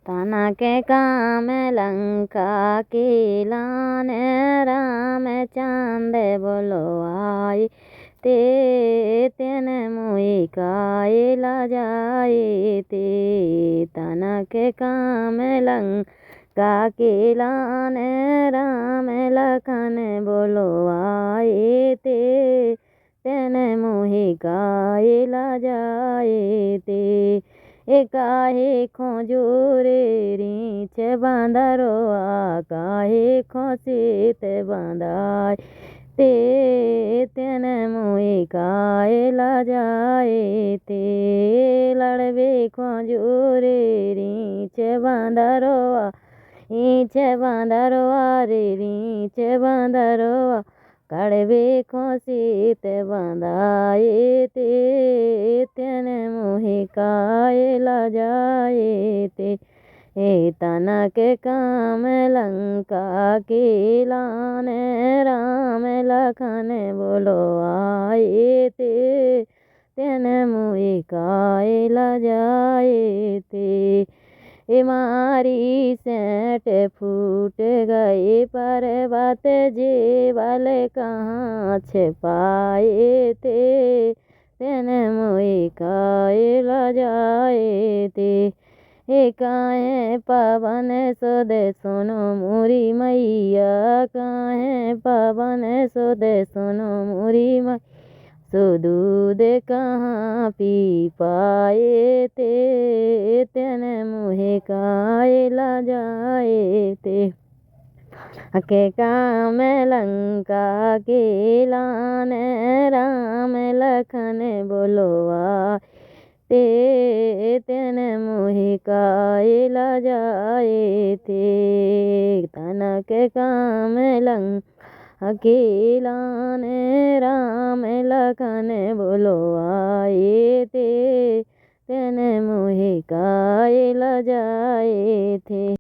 तना के काम लंका की लाने राम चांद बोलो आई ते तेन मुई कायला जाए ते तना के काम लंका की लाने राम लखन बोलो आए ते तेन मुहि कायला जाए ते काहे खोजूरे रीछ बांधरो काहे खोसीत बांधाय ते तेन मुई कायला जाए ते लड़बे खोजूरे रीछ बांधरो रीछ बांधरो रे रीछ बांधरो कड़वे खोसीत बांधाए ते तेन मुहि कायला जाए ते तना के काम लंका की लाने राम लखन बोलो आए ते तेन मुहि कायला जाए ते मारी सेंट फूट गए पर्वत जीवल कहाँ छिपाए ते तेन मुई कायला जाए ते काहे पवन सुध सुनो मोरी मैया काहे पवन सुध सुनो मोरी मैया सो दूध कहाँ पी पाए ते तेन मुहे कायला जाए ते के काम लंका के लाने राम लखन बोलो ते तेन मुहि कायला जाए ते तना के काम लंका के लाने राम लखन बोलो आए ते तेन मुहि कायला जाए थे।